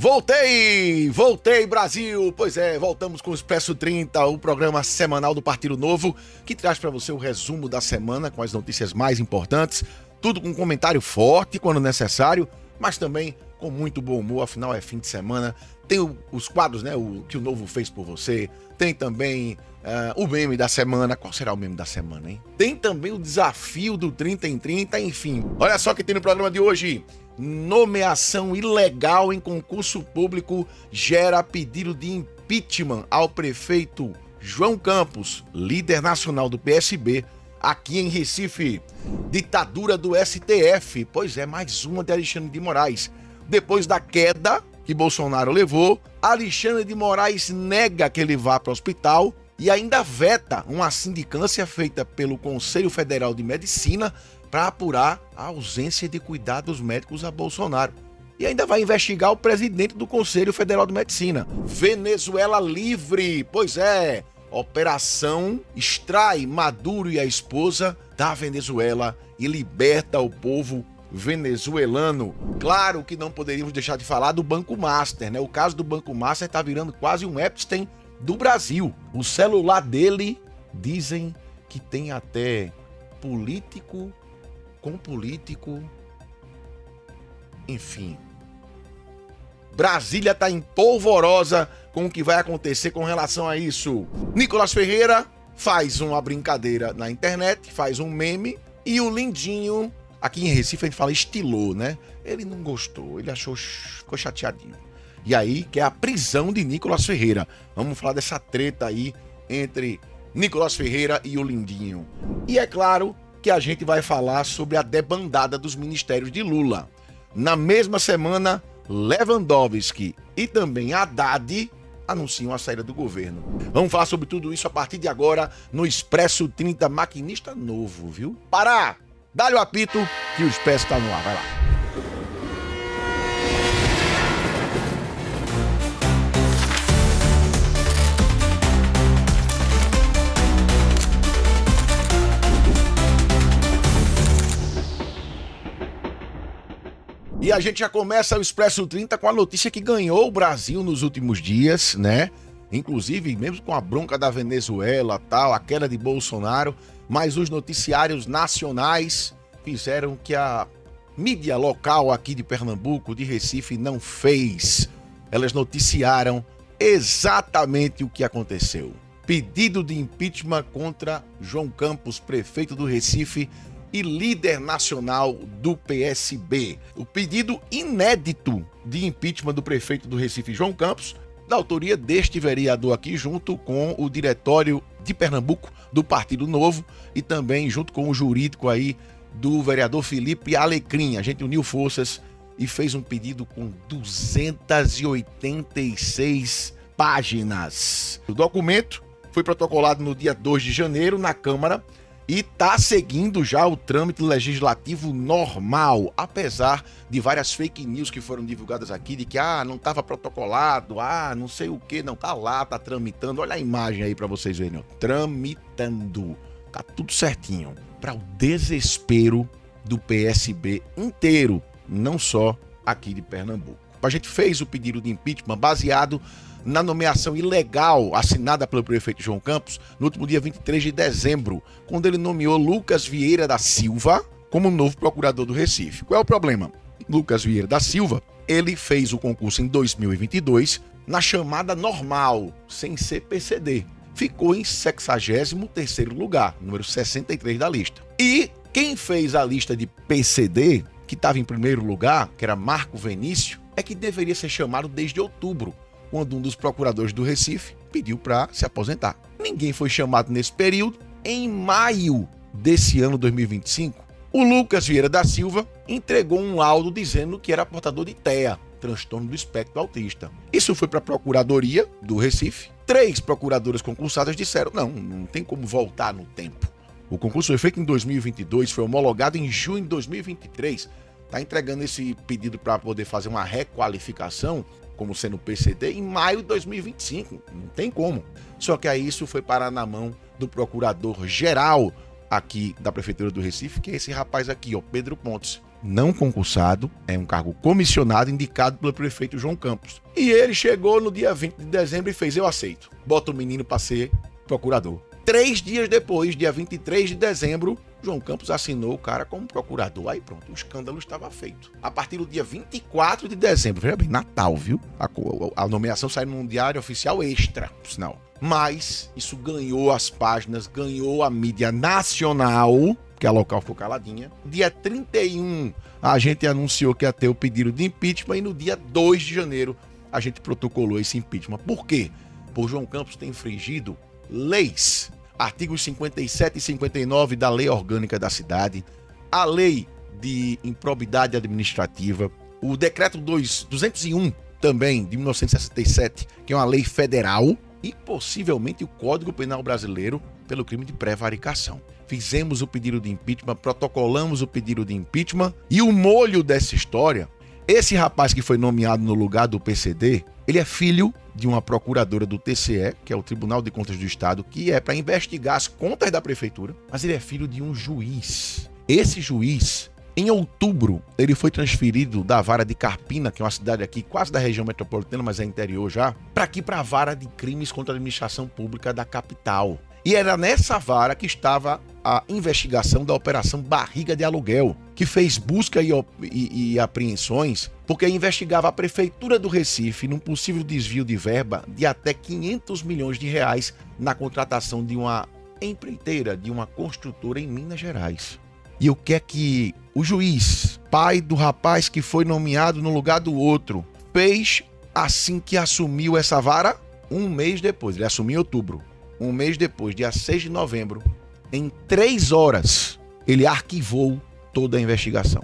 Voltei Brasil! Pois é, voltamos com o Expresso 30, o programa semanal do Partido Novo, que traz para você o resumo da semana com as notícias mais importantes, tudo com um comentário forte quando necessário, mas também com muito bom humor, afinal é fim de semana. Tem os quadros, né, o que o Novo fez por você, tem também o meme da semana. Qual será o meme da semana, hein? Tem também o desafio do 30 em 30, enfim. Olha só o que tem no programa de hoje. Nomeação ilegal em concurso público gera pedido de impeachment ao prefeito João Campos, líder nacional do PSB, aqui em Recife. Ditadura do STF, pois é, mais uma de Alexandre de Moraes. Depois da queda que Bolsonaro levou, Alexandre de Moraes nega que ele vá para o hospital e ainda veta uma sindicância feita pelo Conselho Federal de Medicina para apurar a ausência de cuidados médicos a Bolsonaro. E ainda vai investigar o presidente do Conselho Federal de Medicina. Venezuela livre, pois é, operação extrai Maduro e a esposa da Venezuela e liberta o povo venezuelano. Claro que não poderíamos deixar de falar do Banco Master, né? O caso do Banco Master está virando quase um Epstein do Brasil. O celular dele, dizem que tem até político com político, enfim. Brasília está em polvorosa com o que vai acontecer com relação a isso. Nicolas Ferreira faz uma brincadeira na internet, faz um meme, e o Lindinho, aqui em Recife a gente fala estilou, né? Ele não gostou, ele ficou chateadinho. E aí que é a prisão de Nicolas Ferreira. Vamos falar dessa treta aí entre Nicolas Ferreira e o Lindinho. E é claro que a gente vai falar sobre a debandada dos ministérios de Lula. Na mesma semana, Lewandowski e também Haddad anunciam a saída do governo. Vamos falar sobre tudo isso a partir de agora no Expresso 30, maquinista novo, viu? Pará! Dá-lhe o apito que o Expresso está no ar, vai lá. E a gente já começa o Expresso 30 com a notícia que ganhou o Brasil nos últimos dias, né? Inclusive, mesmo com a bronca da Venezuela, tal, a queda de Bolsonaro, mas os noticiários nacionais fizeram que a mídia local aqui de Pernambuco, de Recife, não fez. Elas noticiaram exatamente o que aconteceu. Pedido de impeachment contra João Campos, prefeito do Recife e líder nacional do PSB. O pedido inédito de impeachment do prefeito do Recife, João Campos, da autoria deste vereador aqui, junto com o diretório de Pernambuco do Partido Novo e também junto com o jurídico aí do vereador Felipe Alecrim. A gente uniu forças e fez um pedido com 286 páginas. O documento foi protocolado no dia 2 de janeiro na Câmara e está seguindo já o trâmite legislativo normal, apesar de várias fake news que foram divulgadas aqui, de que não estava protocolado, não sei o que, não, tá lá, tá tramitando. Olha a imagem aí para vocês verem, ó. Tramitando, tá tudo certinho, para o desespero do PSB inteiro, não só aqui de Pernambuco. A gente fez o pedido de impeachment baseado na nomeação ilegal assinada pelo prefeito João Campos no último dia 23 de dezembro, quando ele nomeou Lucas Vieira da Silva como novo procurador do Recife. Qual é o problema? Lucas Vieira da Silva, ele fez o concurso em 2022 na chamada normal, sem ser PCD. Ficou em 63º lugar, número 63 da lista. E quem fez a lista de PCD, que estava em primeiro lugar, que era Marco Venício, é que deveria ser chamado desde outubro, quando um dos procuradores do Recife pediu para se aposentar. Ninguém foi chamado nesse período. Em maio desse ano 2025, o Lucas Vieira da Silva entregou um laudo dizendo que era portador de TEA, transtorno do espectro autista. Isso foi para a Procuradoria do Recife. 3 procuradoras concursadas disseram, não tem como voltar no tempo. O concurso foi feito em 2022, foi homologado em junho de 2023. Está entregando esse pedido para poder fazer uma requalificação como sendo PCD, em maio de 2025. Não tem como. Só que aí isso foi parar na mão do procurador-geral aqui da Prefeitura do Recife, que é esse rapaz aqui, Pedro Pontes. não concursado, é um cargo comissionado indicado pelo prefeito João Campos. E ele chegou no dia 20 de dezembro e fez: eu aceito, bota o menino para ser procurador. 3 dias depois, dia 23 de dezembro, João Campos assinou o cara como procurador. Aí pronto, o escândalo estava feito. A partir do dia 24 de dezembro, veja bem, Natal, viu? A nomeação saiu num diário oficial extra, por sinal. Mas isso ganhou as páginas, ganhou a mídia nacional, porque a local ficou caladinha. Dia 31, a gente anunciou que ia ter o pedido de impeachment e no dia 2 de janeiro a gente protocolou esse impeachment. Por quê? Por João Campos ter infringido leis. Artigos 57 e 59 da Lei Orgânica da Cidade, a Lei de Improbidade Administrativa, o Decreto 201 também, de 1967, que é uma lei federal, e possivelmente o Código Penal Brasileiro pelo crime de prevaricação. Fizemos o pedido de impeachment, protocolamos o pedido de impeachment, e o molho dessa história, esse rapaz que foi nomeado no lugar do PCD, ele é filho de uma procuradora do TCE, que é o Tribunal de Contas do Estado, que é para investigar as contas da prefeitura, mas ele é filho de um juiz. Esse juiz, em outubro, ele foi transferido da vara de Carpina, que é uma cidade aqui quase da região metropolitana, mas é interior já, para aqui, para a vara de crimes contra a administração pública da capital. E era nessa vara que estava a investigação da Operação Barriga de Aluguel, que fez busca e apreensões, porque investigava a Prefeitura do Recife num possível desvio de verba de até 500 milhões de reais na contratação de uma empreiteira, de uma construtora em Minas Gerais. E o que é que o juiz, pai do rapaz que foi nomeado no lugar do outro, fez assim que assumiu essa vara? Um mês depois, ele assumiu em outubro. Um mês depois, dia 6 de novembro, em 3 horas, ele arquivou toda a investigação.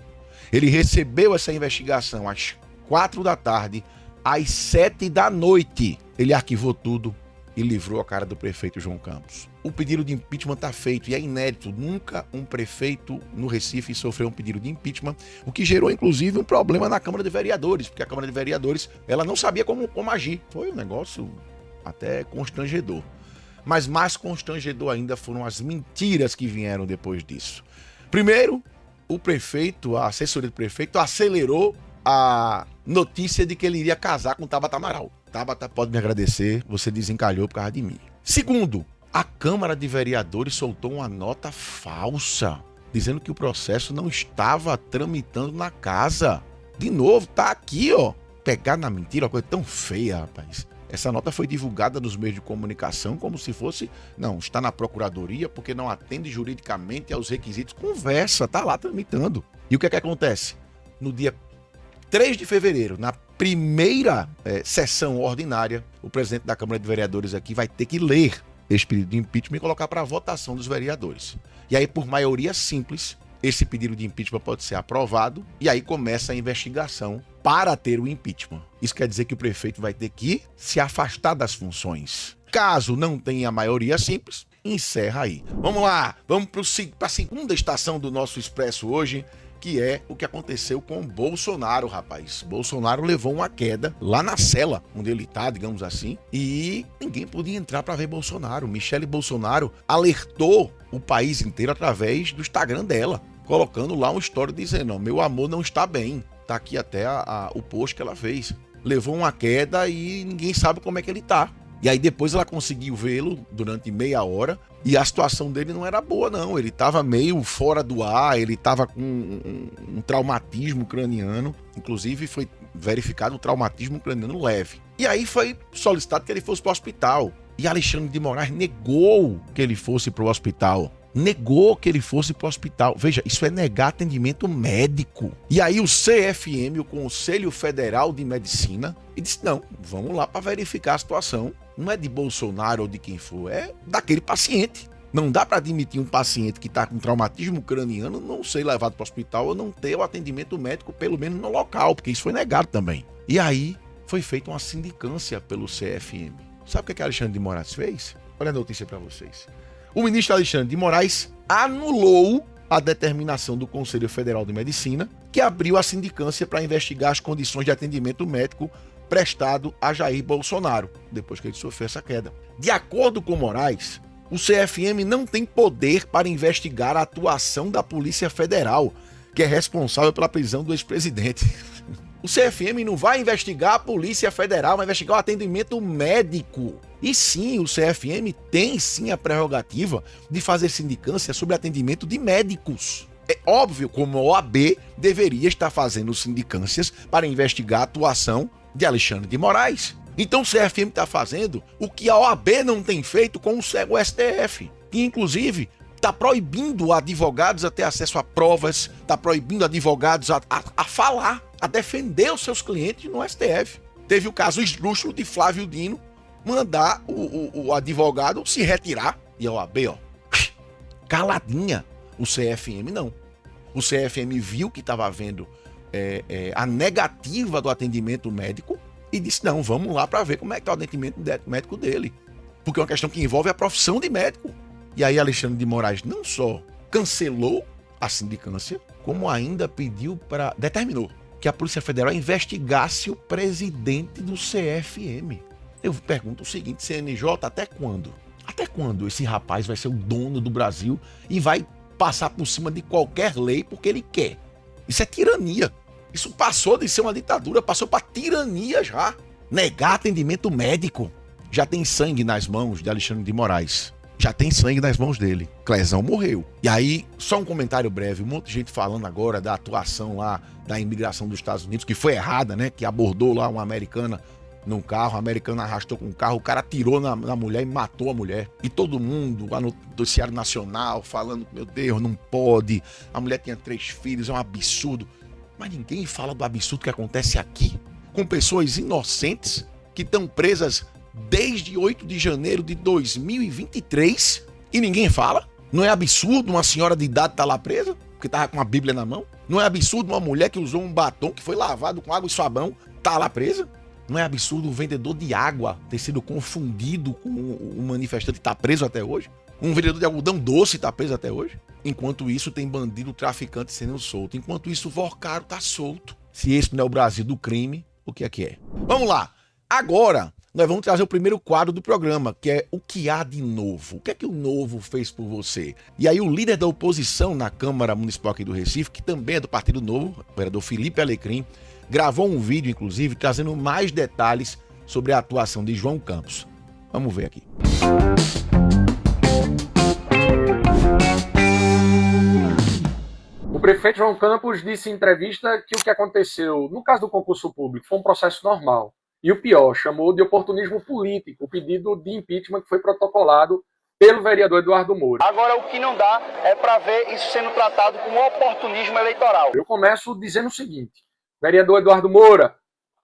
Ele recebeu essa investigação às 4 da tarde, às 7 da noite. Ele arquivou tudo e livrou a cara do prefeito João Campos. O pedido de impeachment está feito e é inédito. Nunca um prefeito no Recife sofreu um pedido de impeachment, o que gerou, inclusive, um problema na Câmara de Vereadores, porque a Câmara de Vereadores ela não sabia como agir. Foi um negócio até constrangedor. Mas mais constrangedor ainda foram as mentiras que vieram depois disso. Primeiro, o prefeito, a assessoria do prefeito, acelerou a notícia de que ele iria casar com Tabata Amaral. Tabata pode me agradecer, você desencalhou por causa de mim. Segundo, a Câmara de Vereadores soltou uma nota falsa, dizendo que o processo não estava tramitando na casa. De novo, tá aqui, ó. Pegar na mentira, uma coisa tão feia, rapaz. Essa nota foi divulgada nos meios de comunicação como se fosse, não, está na procuradoria porque não atende juridicamente aos requisitos. Conversa, tá lá tramitando. E o que é que acontece? No dia 3 de fevereiro, na primeira sessão ordinária, o presidente da Câmara de Vereadores aqui vai ter que ler esse pedido de impeachment e colocar para a votação dos vereadores. E aí, por maioria simples, esse pedido de impeachment pode ser aprovado e aí começa a investigação para ter o impeachment. Isso quer dizer que o prefeito vai ter que se afastar das funções. Caso não tenha maioria simples, encerra aí. Vamos lá, vamos para a segunda estação do nosso Expresso hoje, que é o que aconteceu com Bolsonaro, rapaz. Bolsonaro levou uma queda lá na cela onde ele tá, digamos assim, e ninguém podia entrar para ver Bolsonaro. Michele Bolsonaro alertou o país inteiro através do Instagram dela, colocando lá uma história dizendo: meu amor não está bem. Tá aqui até o post que ela fez. Levou uma queda e ninguém sabe como é que ele tá. E aí depois ela conseguiu vê-lo durante meia hora e a situação dele não era boa não. Ele tava meio fora do ar, ele tava com um traumatismo craniano. Inclusive foi verificado um traumatismo craniano leve. E aí foi solicitado que ele fosse para o hospital. E Alexandre de Moraes negou que ele fosse para o hospital. Negou que ele fosse para o hospital. Veja, isso é negar atendimento médico. E aí o CFM, o Conselho Federal de Medicina, e disse: não, vamos lá para verificar a situação. Não é de Bolsonaro ou de quem for, é daquele paciente. Não dá para admitir um paciente que está com traumatismo craniano não ser levado para o hospital ou não ter o atendimento médico, pelo menos no local, porque isso foi negado também. E aí foi feita uma sindicância pelo CFM. Sabe o que Alexandre de Moraes fez? Olha a notícia para vocês. O ministro Alexandre de Moraes anulou a determinação do Conselho Federal de Medicina, que abriu a sindicância para investigar as condições de atendimento médico prestado a Jair Bolsonaro, depois que ele sofreu essa queda. De acordo com Moraes, o CFM não tem poder para investigar a atuação da Polícia Federal, que é responsável pela prisão do ex-presidente. O CFM não vai investigar a Polícia Federal, vai investigar o atendimento médico. E sim, o CFM tem sim a prerrogativa de fazer sindicância sobre atendimento de médicos. É óbvio como a OAB deveria estar fazendo sindicâncias para investigar a atuação de Alexandre de Moraes. Então o CFM está fazendo o que a OAB não tem feito com o STF, que inclusive está proibindo advogados a ter acesso a provas, está proibindo advogados a falar, a defender os seus clientes no STF. Teve o caso esdrúxulo de Flávio Dino mandar o advogado se retirar e a OAB, caladinha. O CFM não. O CFM viu que estava havendo a negativa do atendimento médico e disse, não, vamos lá para ver como é que está o atendimento médico dele. Porque é uma questão que envolve a profissão de médico. E aí Alexandre de Moraes não só cancelou a sindicância, como ainda determinou que a Polícia Federal investigasse o presidente do CFM. Eu pergunto o seguinte, CNJ, até quando? Até quando esse rapaz vai ser o dono do Brasil e vai passar por cima de qualquer lei porque ele quer? Isso é tirania. Isso passou de ser uma ditadura, passou para tirania já. Negar atendimento médico. Já tem sangue nas mãos de Alexandre de Moraes. Já tem sangue nas mãos dele. Clezão morreu. E aí, só um comentário breve. Um monte de gente falando agora da atuação lá da imigração dos Estados Unidos, que foi errada, né? Que abordou lá uma americana num carro, a americana arrastou com o carro, o cara atirou na mulher e matou a mulher. E todo mundo lá no noticiário nacional falando, meu Deus, não pode. A mulher tinha 3 filhos, é um absurdo. Mas ninguém fala do absurdo que acontece aqui, com pessoas inocentes que estão presas desde 8 de janeiro de 2023 e ninguém fala? Não é absurdo uma senhora de idade estar lá presa, porque estava com a Bíblia na mão? Não é absurdo uma mulher que usou um batom que foi lavado com água e sabão estar lá presa? Não é absurdo um vendedor de água ter sido confundido com um manifestante e estar preso até hoje? Um vendedor de algodão doce está preso até hoje? Enquanto isso, tem bandido traficante sendo solto. Enquanto isso, o Vorcaro está solto. Se esse não é o Brasil do crime, o que é que é? Vamos lá. Agora, nós vamos trazer o primeiro quadro do programa, que é o que há de novo. O que é que o novo fez por você? E aí o líder da oposição na Câmara Municipal aqui do Recife, que também é do Partido Novo, o vereador Felipe Alecrim, gravou um vídeo, inclusive, trazendo mais detalhes sobre a atuação de João Campos. Vamos ver aqui. O prefeito João Campos disse em entrevista que o que aconteceu no caso do concurso público foi um processo normal. E o pior, chamou de oportunismo político o pedido de impeachment que foi protocolado pelo vereador Eduardo Moura. Agora, o que não dá é para ver isso sendo tratado como oportunismo eleitoral. Eu começo dizendo o seguinte, vereador Eduardo Moura,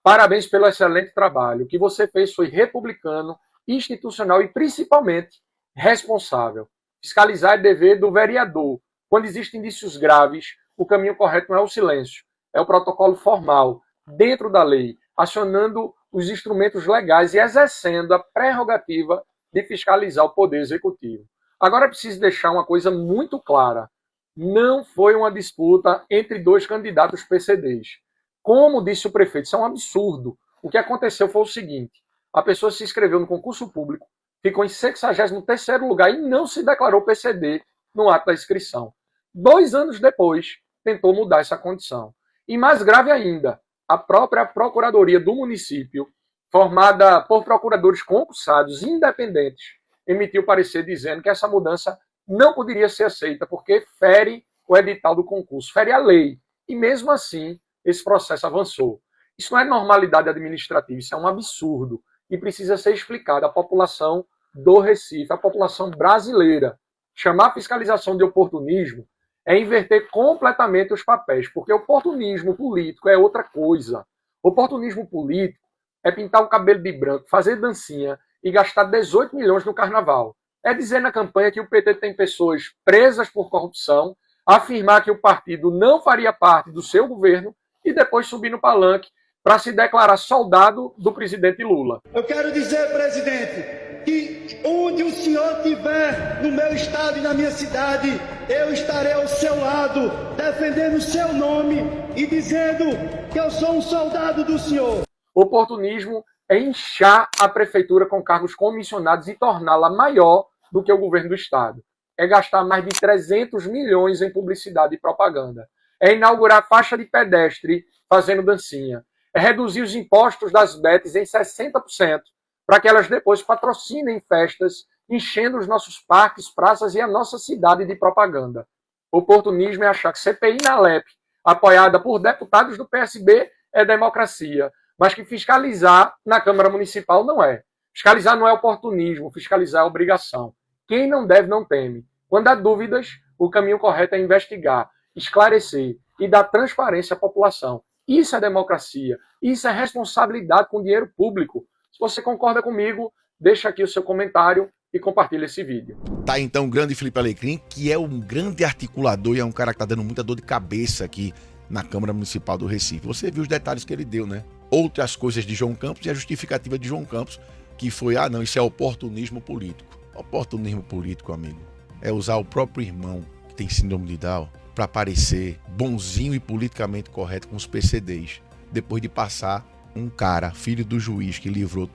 parabéns pelo excelente trabalho. O que você fez foi republicano, institucional e principalmente responsável. Fiscalizar é dever do vereador. Quando existem indícios graves, o caminho correto não é o silêncio, é o protocolo formal, dentro da lei, acionando os instrumentos legais e exercendo a prerrogativa de fiscalizar o Poder Executivo. Agora é preciso deixar uma coisa muito clara. Não foi uma disputa entre 2 candidatos PCDs. Como disse o prefeito, isso é um absurdo. O que aconteceu foi o seguinte, a pessoa se inscreveu no concurso público, ficou em 63º lugar e não se declarou PCD no ato da inscrição. 2 anos depois, tentou mudar essa condição. E mais grave ainda, a própria Procuradoria do município, formada por procuradores concursados independentes, emitiu parecer dizendo que essa mudança não poderia ser aceita porque fere o edital do concurso, fere a lei. E mesmo assim, esse processo avançou. Isso não é normalidade administrativa, isso é um absurdo e precisa ser explicado à população do Recife, à população brasileira. Chamar a fiscalização de oportunismo é inverter completamente os papéis, porque oportunismo político é outra coisa. Oportunismo político é pintar o cabelo de branco, fazer dancinha e gastar 18 milhões no carnaval. É dizer na campanha que o PT tem pessoas presas por corrupção, afirmar que o partido não faria parte do seu governo e depois subir no palanque para se declarar soldado do presidente Lula. Eu quero dizer, presidente, que onde o senhor estiver no meu estado e na minha cidade, eu estarei ao seu lado, defendendo o seu nome e dizendo que eu sou um soldado do senhor. Oportunismo é inchar a prefeitura com cargos comissionados e torná-la maior do que o governo do estado. É gastar mais de 300 milhões em publicidade e propaganda. É inaugurar faixa de pedestre fazendo dancinha. É reduzir os impostos das bets em 60% para que elas depois patrocinem festas, enchendo os nossos parques, praças e a nossa cidade de propaganda. Oportunismo é achar que CPI na LEP, apoiada por deputados do PSB, é democracia, mas que fiscalizar na Câmara Municipal não é. Fiscalizar não é oportunismo, fiscalizar é obrigação. Quem não deve não teme. Quando há dúvidas, o caminho correto é investigar, esclarecer e dar transparência à população. Isso é democracia, isso é responsabilidade com dinheiro público. Se você concorda comigo, deixa aqui o seu comentário e compartilha esse vídeo. Tá então o grande Felipe Alecrim, que é um grande articulador e é um cara que tá dando muita dor de cabeça aqui na Câmara Municipal do Recife. Você viu os detalhes que ele deu, né? Outras coisas de João Campos e a justificativa de João Campos, que foi, não, isso é oportunismo político. Oportunismo político, amigo, é usar o próprio irmão que tem síndrome de Down para parecer bonzinho e politicamente correto com os PCDs, depois de passar um cara, filho do juiz, que livrou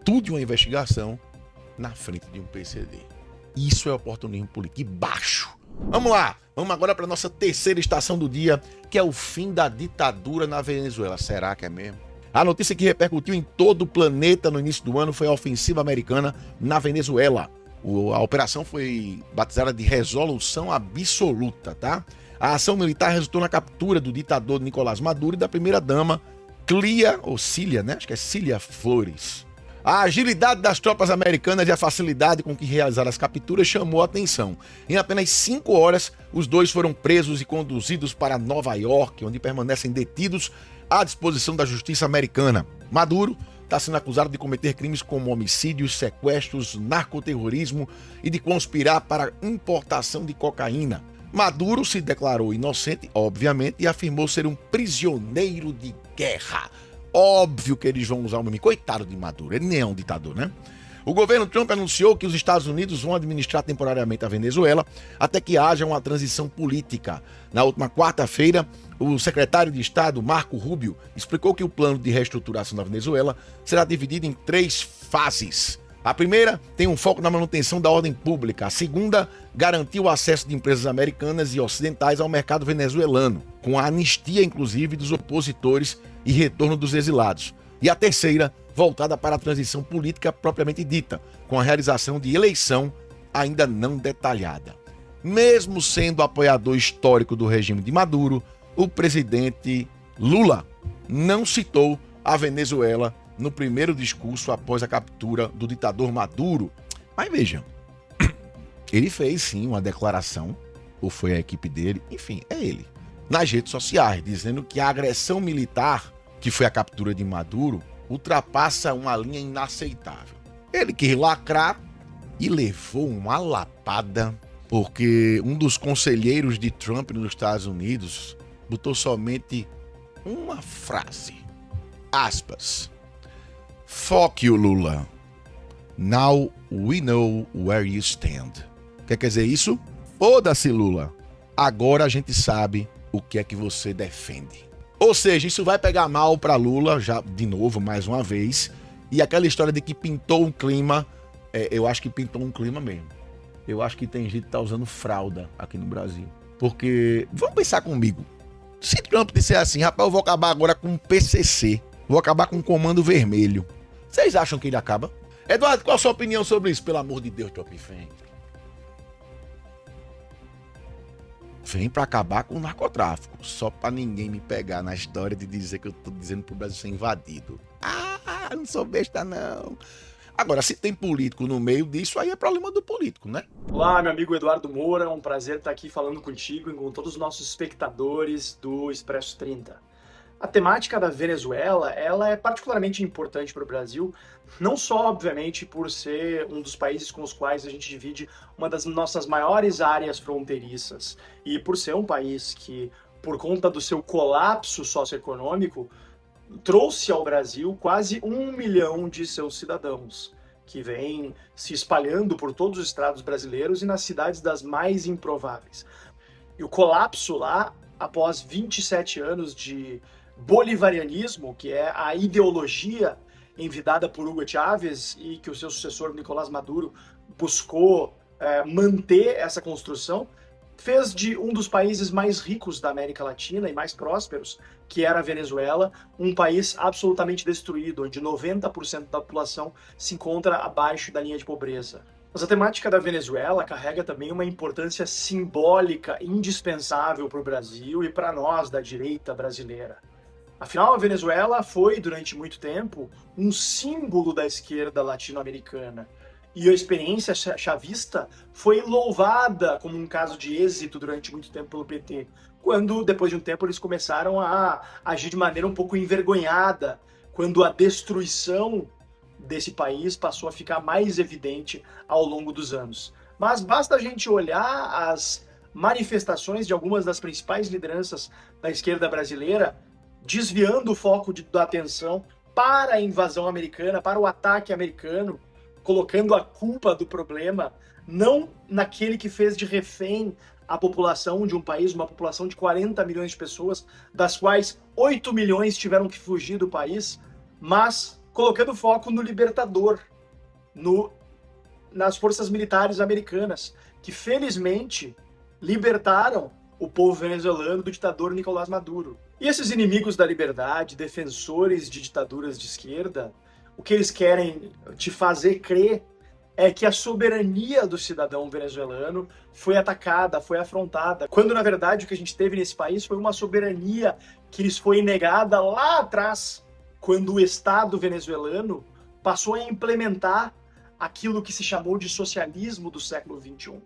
tudo de uma investigação na frente de um PCD. Isso é oportunismo político. E baixo. Vamos lá. Vamos agora para nossa terceira estação do dia, que é o fim da ditadura na Venezuela. Será que é mesmo? A notícia que repercutiu em todo o planeta no início do ano foi a ofensiva americana na Venezuela. A operação foi batizada de Resolução Absoluta, tá? A ação militar resultou na captura do ditador Nicolás Maduro e da primeira-dama Cília, né? Acho que é Cília Flores. A agilidade das tropas americanas e a facilidade com que realizaram as capturas chamou a atenção. Em apenas 5 horas, os dois foram presos e conduzidos para Nova York, onde permanecem detidos à disposição da justiça americana. Maduro está sendo acusado de cometer crimes como homicídios, sequestros, narcoterrorismo e de conspirar para a importação de cocaína. Maduro se declarou inocente, obviamente, e afirmou ser um prisioneiro de guerra. Óbvio que eles vão usar o nome. Coitado de Maduro, ele nem é um ditador, né? O governo Trump anunciou que os Estados Unidos vão administrar temporariamente a Venezuela até que haja uma transição política. Na última quarta-feira, o secretário de Estado, Marco Rubio, explicou que o plano de reestruturação da Venezuela será dividido em 3 fases. A primeira tem um foco na manutenção da ordem pública. A segunda, garantir o acesso de empresas americanas e ocidentais ao mercado venezuelano, com a anistia, inclusive, dos opositores e retorno dos exilados. E a terceira, voltada para a transição política propriamente dita, com a realização de eleição ainda não detalhada. Mesmo sendo apoiador histórico do regime de Maduro, o presidente Lula não citou a Venezuela no primeiro discurso após a captura do ditador Maduro. Mas vejam, ele fez sim uma declaração, ou foi a equipe dele, enfim, é ele, nas redes sociais, dizendo que a agressão militar, que foi a captura de Maduro, ultrapassa uma linha inaceitável. Ele quis lacrar e levou uma lapada, porque um dos conselheiros de Trump nos Estados Unidos botou somente uma frase, aspas, "Fuck you, Lula. Now we know where you stand." Quer dizer isso? Foda-se, Lula. Agora a gente sabe o que é que você defende. Ou seja, isso vai pegar mal para Lula, já de novo, mais uma vez. E aquela história de que pintou um clima, eu acho que pintou um clima mesmo. Eu acho que tem gente que tá usando fralda aqui no Brasil. Porque, vamos pensar comigo, se Trump disser assim, rapaz, eu vou acabar agora com o PCC, vou acabar com o Comando Vermelho, vocês acham que ele acaba? Eduardo, qual a sua opinião sobre isso? Pelo amor de Deus, Trump, vem pra acabar com o narcotráfico, só pra ninguém me pegar na história de dizer que eu tô dizendo pro Brasil ser invadido. Não sou besta não. Agora, se tem político no meio disso, aí é problema do político, né? Olá, meu amigo Eduardo Moura, é um prazer estar aqui falando contigo e com todos os nossos espectadores do Expresso 30. A temática da Venezuela, ela é particularmente importante para o Brasil, não só, obviamente, por ser um dos países com os quais a gente divide uma das nossas maiores áreas fronteiriças, e por ser um país que, por conta do seu colapso socioeconômico, trouxe ao Brasil quase 1 milhão de seus cidadãos, que vêm se espalhando por todos os estados brasileiros e nas cidades das mais improváveis. E o colapso lá, após 27 anos de bolivarianismo, que é a ideologia envidada por Hugo Chávez e que o seu sucessor Nicolás Maduro buscou manter essa construção, fez de um dos países mais ricos da América Latina e mais prósperos, que era a Venezuela, um país absolutamente destruído, onde 90% da população se encontra abaixo da linha de pobreza. Mas a temática da Venezuela carrega também uma importância simbólica indispensável para o Brasil e para nós da direita brasileira. Afinal, a Venezuela foi, durante muito tempo, um símbolo da esquerda latino-americana. E a experiência chavista foi louvada como um caso de êxito durante muito tempo pelo PT, quando, depois de um tempo, eles começaram a agir de maneira um pouco envergonhada, quando a destruição desse país passou a ficar mais evidente ao longo dos anos. Mas basta a gente olhar as manifestações de algumas das principais lideranças da esquerda brasileira, desviando o foco da atenção para a invasão americana, para o ataque americano, colocando a culpa do problema não naquele que fez de refém a população de um país, uma população de 40 milhões de pessoas, das quais 8 milhões tiveram que fugir do país, mas colocando foco no libertador, nas forças militares americanas, que felizmente libertaram o povo venezuelano do ditador Nicolás Maduro. E esses inimigos da liberdade, defensores de ditaduras de esquerda, o que eles querem te fazer crer é que a soberania do cidadão venezuelano foi atacada, foi afrontada, quando na verdade o que a gente teve nesse país foi uma soberania que lhes foi negada lá atrás, quando o Estado venezuelano passou a implementar aquilo que se chamou de socialismo do século XXI.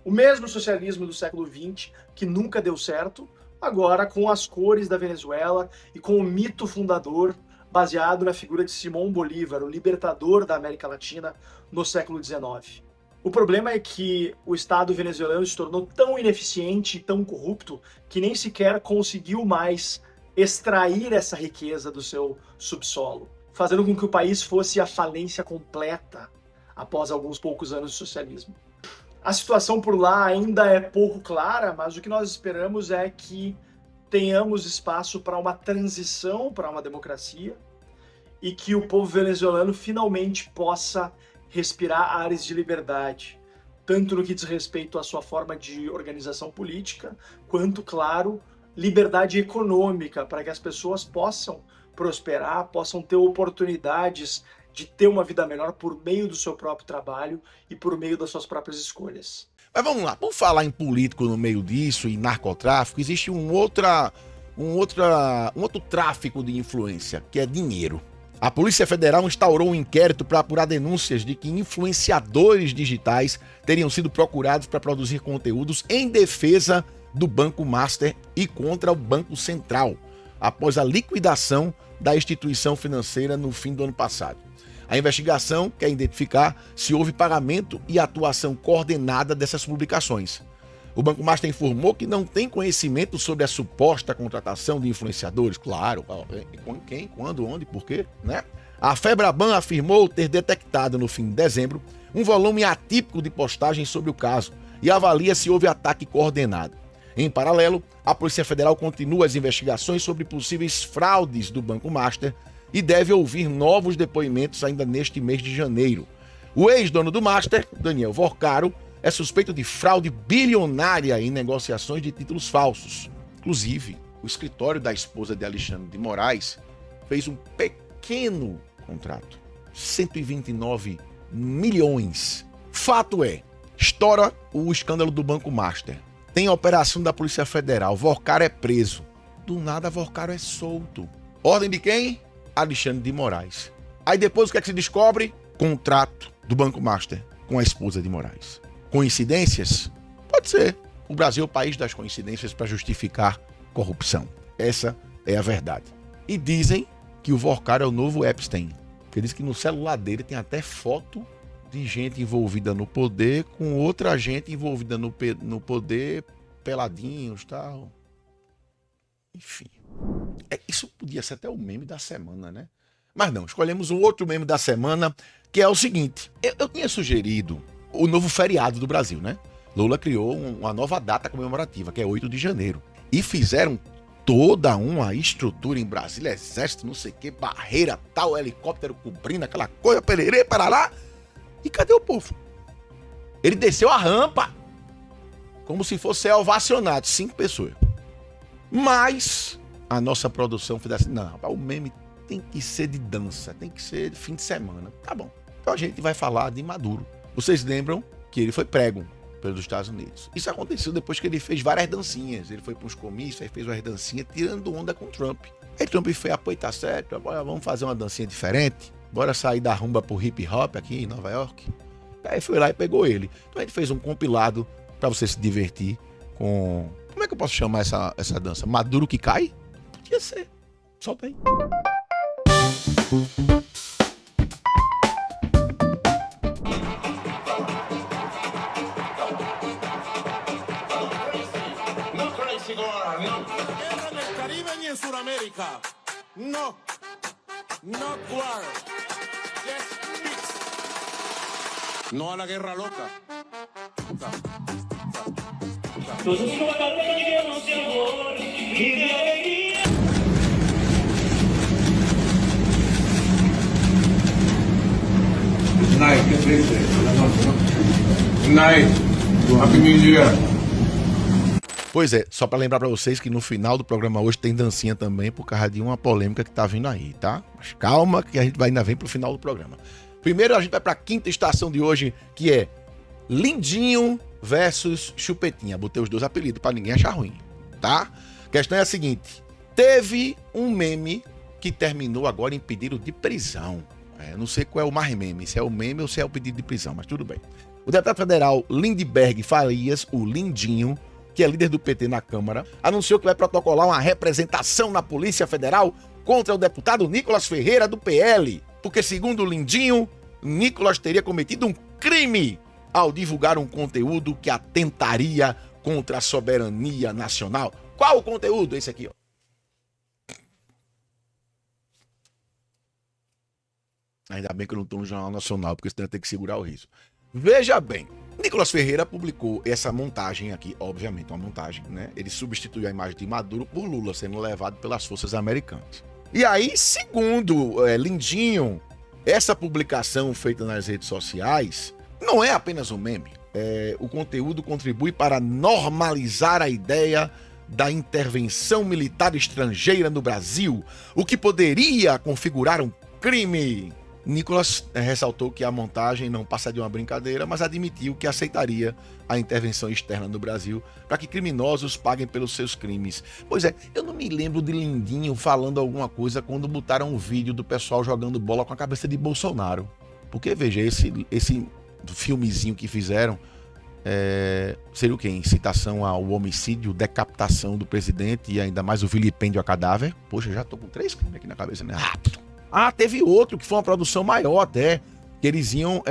O mesmo socialismo do século XX, que nunca deu certo, agora com as cores da Venezuela e com o mito fundador baseado na figura de Simón Bolívar, o libertador da América Latina no século XIX. O problema é que o Estado venezuelano se tornou tão ineficiente e tão corrupto que nem sequer conseguiu mais extrair essa riqueza do seu subsolo, fazendo com que o país fosse à falência completa após alguns poucos anos de socialismo. A situação por lá ainda é pouco clara, mas o que nós esperamos é que tenhamos espaço para uma transição para uma democracia e que o povo venezuelano finalmente possa respirar ares de liberdade, tanto no que diz respeito à sua forma de organização política, quanto, claro, liberdade econômica, para que as pessoas possam prosperar, possam ter oportunidades de ter uma vida melhor por meio do seu próprio trabalho e por meio das suas próprias escolhas. Mas vamos lá, por falar em político no meio disso e narcotráfico, existe um outro tráfico de influência, que é dinheiro. A Polícia Federal instaurou um inquérito para apurar denúncias de que influenciadores digitais teriam sido procurados para produzir conteúdos em defesa do Banco Master e contra o Banco Central, após a liquidação da instituição financeira no fim do ano passado. A investigação quer identificar se houve pagamento e atuação coordenada dessas publicações. O Banco Master informou que não tem conhecimento sobre a suposta contratação de influenciadores. Claro, quem, quando, onde, por quê, né? A Febraban afirmou ter detectado no fim de dezembro um volume atípico de postagens sobre o caso e avalia se houve ataque coordenado. Em paralelo, a Polícia Federal continua as investigações sobre possíveis fraudes do Banco Master e deve ouvir novos depoimentos ainda neste mês de janeiro. O ex-dono do Master, Daniel Vorcaro, é suspeito de fraude bilionária em negociações de títulos falsos. Inclusive, o escritório da esposa de Alexandre de Moraes fez um pequeno contrato, 129 milhões. Fato é, estoura o escândalo do Banco Master. Tem a operação da Polícia Federal, Vorcaro é preso. Do nada, Vorcaro é solto. Ordem de quem? Alexandre de Moraes. Aí depois o que é que se descobre? Contrato do Banco Master com a esposa de Moraes. Coincidências? Pode ser. O Brasil é o país das coincidências para justificar corrupção. Essa é a verdade. E dizem que o Vorcaro é o novo Epstein. Porque diz que no celular dele tem até foto de gente envolvida no poder com outra gente envolvida no poder, peladinhos e tal. Enfim. Isso podia ser até o meme da semana, né? Mas não, escolhemos um outro meme da semana, que é o seguinte. Eu tinha sugerido o novo feriado do Brasil, né? Lula criou uma nova data comemorativa, que é 8 de janeiro. E fizeram toda uma estrutura em Brasília, exército, não sei o que, barreira, tal, helicóptero cobrindo aquela coisa, pererê, para lá. E cadê o povo? Ele desceu a rampa. como se fosse ovacionado, 5 pessoas. Mas a nossa produção fez assim, não, o meme tem que ser de dança, tem que ser de fim de semana. Tá bom. Então a gente vai falar de Maduro. Vocês lembram que ele foi prego pelos Estados Unidos. Isso aconteceu depois que ele fez várias dancinhas. Ele foi para uns comícios, aí fez umas dancinhas tirando onda com Trump. Aí Trump foi apoio, tá certo, agora vamos fazer uma dancinha diferente. Bora sair da rumba pro hip hop aqui em Nova York. Aí foi lá e pegou ele. Então a gente fez um compilado para você se divertir com... Como é que eu posso chamar essa dança? Maduro que cai? Podia ser. Solta aí. Guerra en el Caribe ni en Sudamérica. No. Not war. Just peace. No a la guerra loca. Good night, qué triste. Buenas noches, ¿no? Good night. Happy New Year. Pois é, só pra lembrar pra vocês que no final do programa hoje tem dancinha também por causa de uma polêmica que tá vindo aí, tá? Mas calma que a gente ainda vem pro final do programa. Primeiro a gente vai pra quinta estação de hoje, que é Lindinho versus Chupetinha. Botei os dois apelidos pra ninguém achar ruim, tá? A questão é a seguinte, teve um meme que terminou agora em pedido de prisão. Não sei qual é o mais meme, se é o meme ou se é o pedido de prisão, mas tudo bem. O deputado federal Lindbergh Farias, o Lindinho, que é líder do PT na Câmara, anunciou que vai protocolar uma representação na Polícia Federal contra o deputado Nicolas Ferreira, do PL, porque, segundo o Lindinho, Nicolas teria cometido um crime ao divulgar um conteúdo que atentaria contra a soberania nacional. Qual o conteúdo? Esse aqui, ó. Ainda bem que eu não estou no Jornal Nacional, porque senão eu tenho que segurar o riso. Veja bem, Nicolas Ferreira publicou essa montagem aqui, obviamente uma montagem, né? Ele substituiu a imagem de Maduro por Lula sendo levado pelas forças americanas. E aí, segundo Lindinho, essa publicação feita nas redes sociais não é apenas um meme. O conteúdo contribui para normalizar a ideia da intervenção militar estrangeira no Brasil, o que poderia configurar um crime. Nicolas ressaltou que a montagem não passa de uma brincadeira, mas admitiu que aceitaria a intervenção externa no Brasil para que criminosos paguem pelos seus crimes. Pois é, eu não me lembro de Lindinho falando alguma coisa quando botaram um vídeo do pessoal jogando bola com a cabeça de Bolsonaro. Porque, veja, esse filmezinho que fizeram seria o quê? Incitação ao homicídio, decapitação do presidente e ainda mais o vilipêndio a cadáver. Poxa, já tô com 3 crimes aqui na cabeça, né? Rápido. Teve outro que foi uma produção maior até, que eles iam,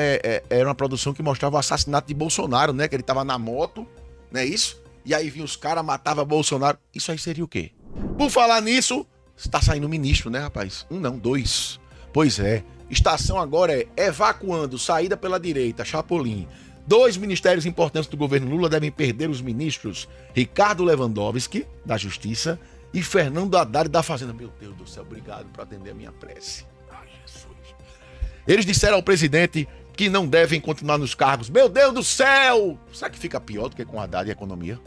era uma produção que mostrava o assassinato de Bolsonaro, né, que ele tava na moto, não é isso? E aí vinha os caras, matava Bolsonaro, isso aí seria o quê? Por falar nisso, está saindo ministro, né, rapaz? 1 não, 2. Pois é, estação agora é evacuando, saída pela direita, Chapolin. 2 ministérios importantes do governo Lula devem perder os ministros Ricardo Lewandowski, da Justiça, e Fernando Haddad da Fazenda. Meu Deus do céu, obrigado por atender a minha prece. Ai, Jesus. Eles disseram ao presidente que não devem continuar nos cargos. Meu Deus do céu! Será que fica pior do que com Haddad e a economia?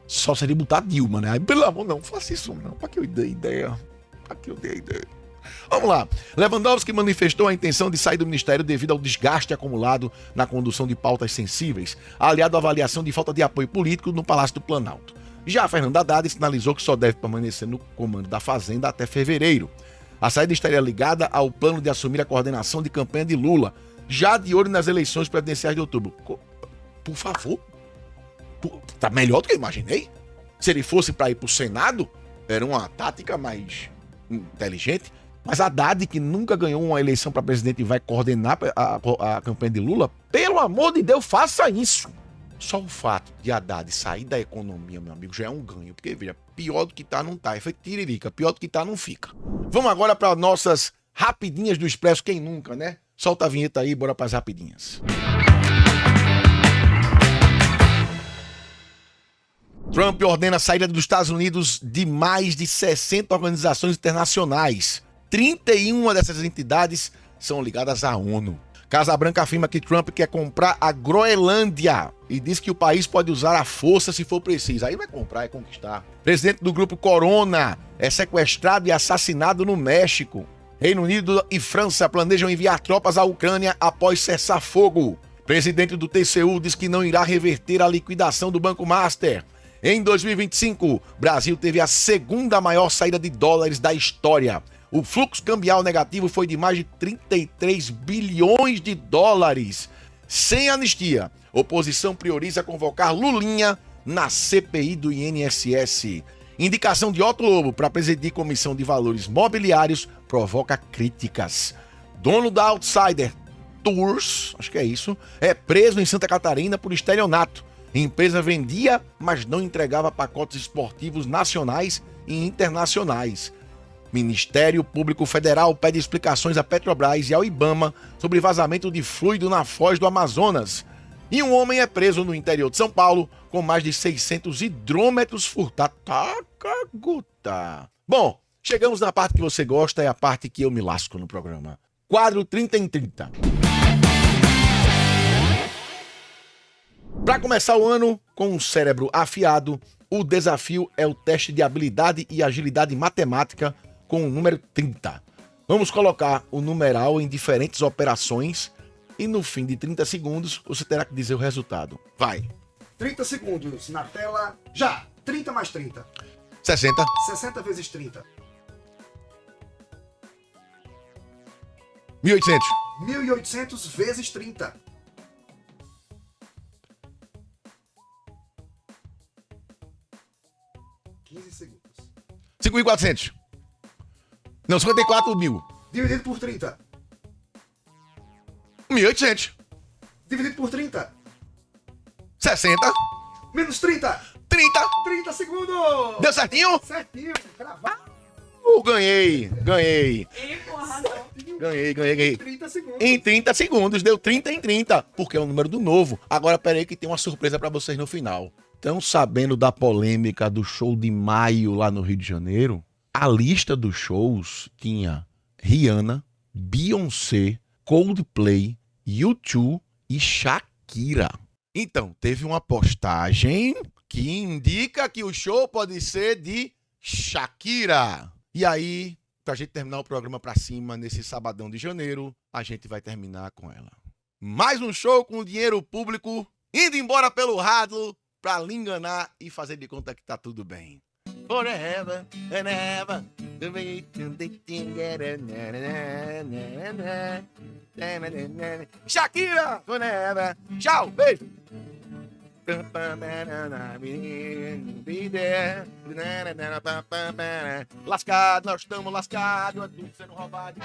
Só seria botar Dilma, né? Aí, pelo amor, não faça isso não. Pra que eu dei ideia? Vamos lá. Lewandowski manifestou a intenção de sair do ministério devido ao desgaste acumulado na condução de pautas sensíveis, aliado à avaliação de falta de apoio político no Palácio do Planalto. Já Fernando Haddad sinalizou que só deve permanecer no comando da Fazenda até fevereiro. A saída estaria ligada ao plano de assumir a coordenação de campanha de Lula, já de olho nas eleições presidenciais de outubro. Por favor. Tá melhor do que eu imaginei. Se ele fosse para ir pro Senado, era uma tática mais inteligente. Mas Haddad, que nunca ganhou uma eleição para presidente e vai coordenar a campanha de Lula, pelo amor de Deus, faça isso. Só o fato de Haddad sair da economia, meu amigo, já é um ganho. Porque, veja, pior do que tá, não tá. É feito tiririca. Pior do que tá, não fica. Vamos agora para nossas rapidinhas do Expresso. Quem nunca, né? Solta a vinheta aí, bora pras rapidinhas. Trump ordena a saída dos Estados Unidos de mais de 60 organizações internacionais. 31 dessas entidades são ligadas à ONU. Casa Branca afirma que Trump quer comprar a Groenlândia e diz que o país pode usar a força se for preciso. Aí vai comprar, é conquistar. Presidente do grupo Corona é sequestrado e assassinado no México. Reino Unido e França planejam enviar tropas à Ucrânia após cessar fogo. Presidente do TCU diz que não irá reverter a liquidação do Banco Master. Em 2025, Brasil teve a segunda maior saída de dólares da história. O fluxo cambial negativo foi de mais de 33 bilhões de dólares. Sem anistia, oposição prioriza convocar Lulinha na CPI do INSS. Indicação de Otto Lobo para presidir Comissão de Valores Mobiliários provoca críticas. Dono da Outsider Tours, acho que é isso, é preso em Santa Catarina por estelionato. Empresa vendia, mas não entregava pacotes esportivos nacionais e internacionais. Ministério Público Federal pede explicações à Petrobras e ao IBAMA sobre vazamento de fluido na foz do Amazonas. E um homem é preso no interior de São Paulo com mais de 600 hidrômetros furtados. Taca, gota. Bom, chegamos na parte que você gosta, é a parte que eu me lasco no programa. Quadro 30 em 30. Para começar o ano com um cérebro afiado, o desafio é o teste de habilidade e agilidade matemática com o número 30. Vamos colocar o numeral em diferentes operações e no fim de 30 segundos você terá que dizer o resultado. Vai. 30 segundos na tela. Já! 30 mais 30. 60. 60 vezes 30. 1800. 1800 vezes 30. 15 segundos. 5.400. Não, 54 mil. Dividido por 30. 1.800. Dividido por 30. 60. Menos 30. 30. 30 segundos. Deu certinho? Certinho. Cravado. Ganhei. Ganhei. 30 segundos. Em 30 segundos. Deu 30 em 30. Porque é o número do novo. Agora, peraí que tem uma surpresa pra vocês no final. Estão sabendo da polêmica do show de maio lá no Rio de Janeiro? A lista dos shows tinha Rihanna, Beyoncé, Coldplay, U2 e Shakira. Então, teve uma postagem que indica que o show pode ser de Shakira. E aí, pra gente terminar o programa pra cima, nesse sabadão de janeiro, a gente vai terminar com ela. Mais um show com dinheiro público, indo embora pelo rádio pra lhe enganar e fazer de conta que tá tudo bem. Forever and ever. Shakira! Forever. Tchau, beijo. Lascado, nós estamos lascados, é tudo sendo roubado.